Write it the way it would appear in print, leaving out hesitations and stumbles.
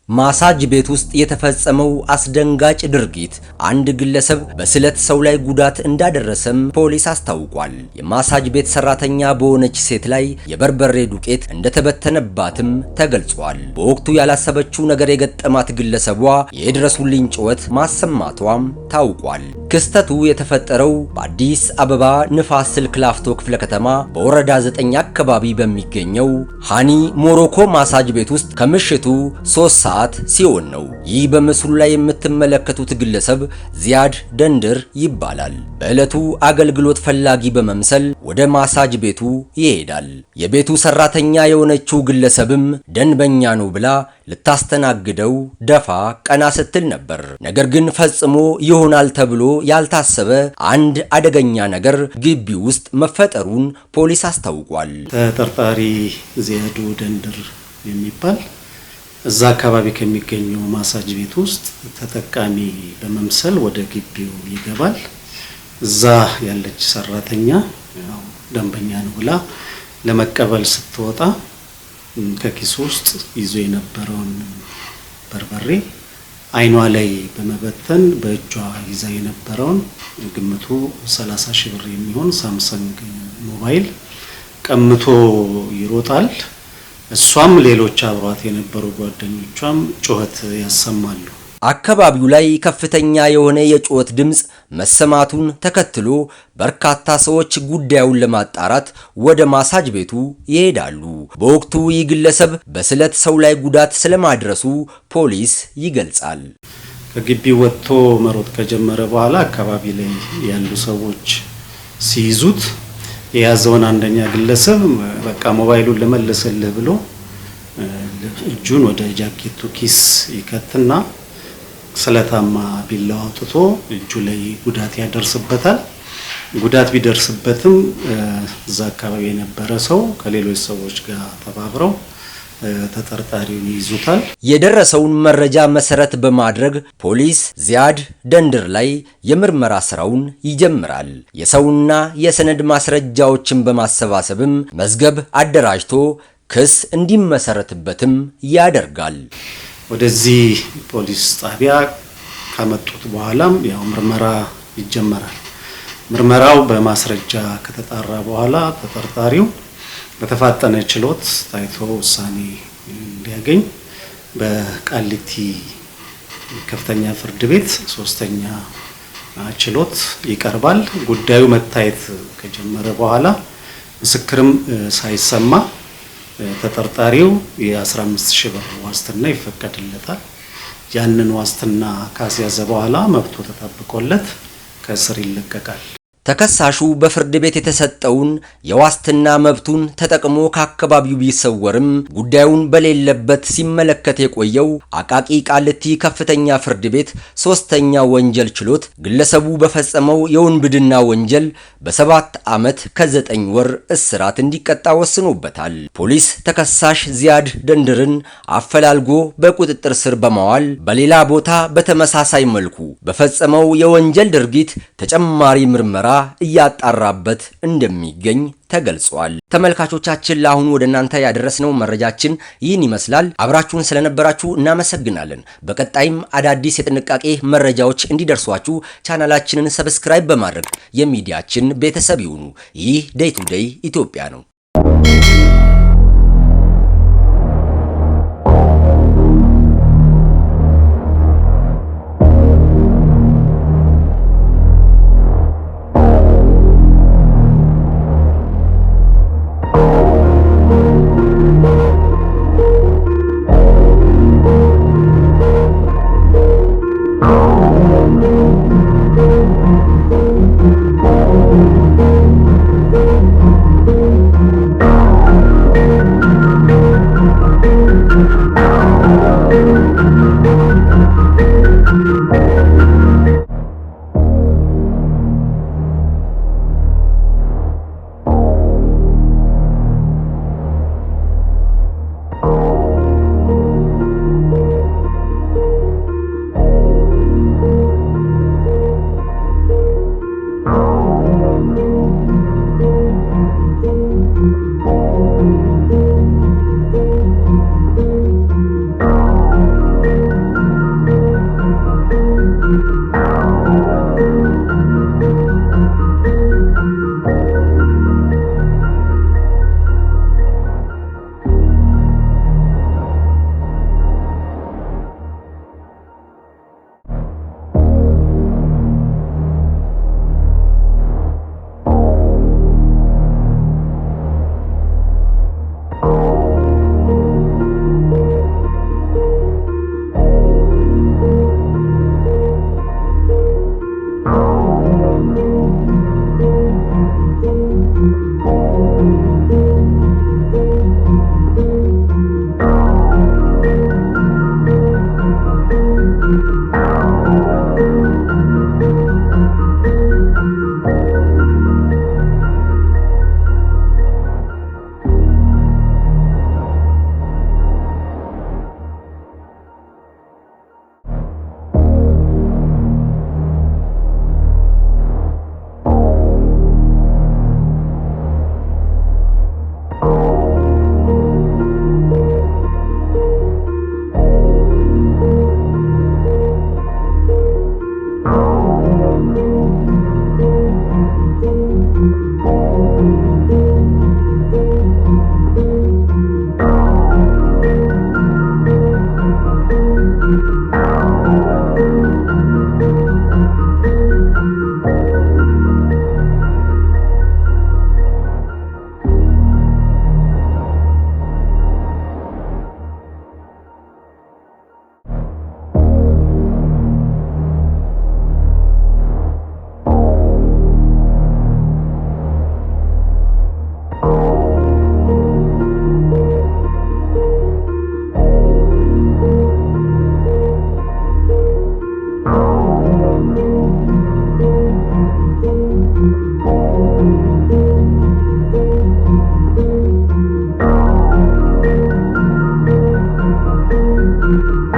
ማሳጅ ቤት ውስጥ የተፈጸመው አስደንጋጭ ድርጊት አንድ ግለሰብ በስለት ሰው ላይ ጉዳት እንዳደረሰም ፖሊስ አስታውቋል። የማሳጅ ቤት ሰራተኛ በሆነች ሴት ላይ የበርበሬ ዱቄት እንደተበተነባትም ተገልጿል። በወቅቱ ያላሰበችው ነገር የገጠማት ግለሰቧ የድረሱልኝ ጩኸት ማሰማቷም ታውቋል። ክስተቱ የተፈጠረው በአዲስ አበባ ንፋስ ስልክ ላፍቶ ክፍለ ከተማ በወረዳ 9 አካባቢ በሚገኘው ሃኒ ሞሮኮ ማሳጅ ቤት ውስጥ ከምሽቱ 3 ሰዓት ሲሆን ነው። ይህ በምስሉ ላይ የምትመለከቱት ግለሰብ ዚያድ ደንድር ይባላል። በዕለቱ አገልግሎት ፈላጊ በመምሰል ወደ ማሳጅ ቤቱ ይሄዳል። የቤቱ ሰራተኛ የሆነችው ግለሰብም ደንበኛ ነው ብላ ልታስተናግደው ደፋ ቀና ስትል ነበር። ነገር ግን ፈጽሞ ይሆናል ተብሎ ያልታሰበ አንድ አደገኛ ነገር ግቢ ውስጥ መፈጠሩን ፖሊስ አስታውቋል። ተጠርጣሪ ዚያዱ ደንድር የሚባል እዛ አካባቢ ከሚገኘው ማሳጅ ቤት ውስጥ ተጠቃሚ በመምሰል ወደ ግቢው ይገባል። እዛ ያለች ሰራተኛ ደንበኛ ነው ብላ ለመቀበል ስትወጣ ከኪሱ ውስጥ ይዞ የነበረውን በርበሬ አይኗ ላይ በመበተን በእጇ ይዛ የነበረውን ግምቱ 30 ሺህ ብር የሚሆን ሳምሰንግ ሞባይል ቀምቶ ይሮጣል። እሷም ሌሎች አብሯት የነበሩ ጓደኞቿም ጩኸት ያሰማሉ። አካባቢው ላይ ከፍተኛ የሆነ የጩኸት ድምጽ መሰማቱን ተከትሎ በርካታ ሰዎች ጉዳዩን ለማጣራት ወደ ማሳጅ ቤቱ ይሄዳሉ። በወቅቱ ይህ ግለሰብ በስለት ሰው ላይ ጉዳት ስለማድረሱ ፖሊስ ይገልጻል። ከግቢው ወጥቶ መሮጥ ከጀመረ በኋላ አካባቢ ላይ ያሉ ሰዎች ሲይዙት የያዘውን አንደኛ ግለሰብ በቃ ሞባይሉን ለመለሰልህ ብሎ እጁን ወደ ጃኬቱ ኪስ ይከትና ስለታማ ቢላዋ አውጥቶ እጁ ላይ ጉዳት ያደርስበታል። ጉዳት ቢደርስበትም እዛ አካባቢ የነበረ ሰው ከሌሎች ሰዎች ጋር ተባብረው ተጠርጣሪውን ይዙታል። የደረሰውን መረጃ መሰረት በማድረግ ፖሊስ ዚያድ ደንድር ላይ የምርመራ ስራውን ይጀምራል። የሰውና የሰነድ ማስረጃዎችን በማሰባሰብም መዝገብ አደራጅቶ ክስ እንዲመሰረትበትም ያደርጋል። ወደዚህ ፖሊስ ጣቢያ ካመጡት በኋላም ያው ምርመራ ይጀመራል። ምርመራው በማስረጃ ከተጣራ በኋላ ተጠርጣሪው በተፋጠነ ችሎት ታይቶ ውሳኔ እንዲያገኝ በቃሊቲ ከፍተኛ ፍርድ ቤት 3ኛ ችሎት ይቀርባል። ጉዳዩ መታየት ከጀመረ በኋላ ምስክርም ሳይሰማ ተጠርጣሪው የ15 ሺህ ብር ዋስትና ይፈቀድለታል። ያንን ዋስትና ካስያዘ በኋላ መብቱ ተጠብቆለት ከእስር ይለቀቃል። ተከሳሹ በፍርድ ቤት የተሰጠውን የዋስትና መብቱን ተጠቅሞ ከአካባቢው ቢሰወርም ጉዳዩን በሌለበት ሲመለከት የቆየው አቃቂ ቃሊቲ ከፍተኛ ፍርድ ቤት 3ኛ ወንጀል ችሎት ግለሰቡ በፈጸመው የውንብድና ወንጀል በ7 ዓመት ከ9 ወር እስራት እንዲቀጣ ወስኖበታል። ፖሊስ ተከሳሽ ዚያድ ደንድርን አፈላልጎ በቁጥጥር ስር በማዋል በሌላ ቦታ በተመሳሳይ መልኩ በፈጸመው የወንጀል ድርጊት ተጨማሪ ምርመራ እያጣራበት እንደሚገኝ ተገልጿል። ተመልካቾቻችን ለአሁኑ ወደ እናንተ ያደረስነው መረጃችን ይህን ይመስላል። አብራችሁን ስለነበራችሁ እናመሰግናለን። በቀጣይም አዳዲስ የጥንቃቄ መረጃዎች እንዲደርሷችሁ ቻናላችንን ሰብስክራይብ በማድረግ የሚዲያችን ቤተሰብ ይሁኑ። ይህ ዴይ ቱ ዴይ ኢትዮጵያ ነው። ነው።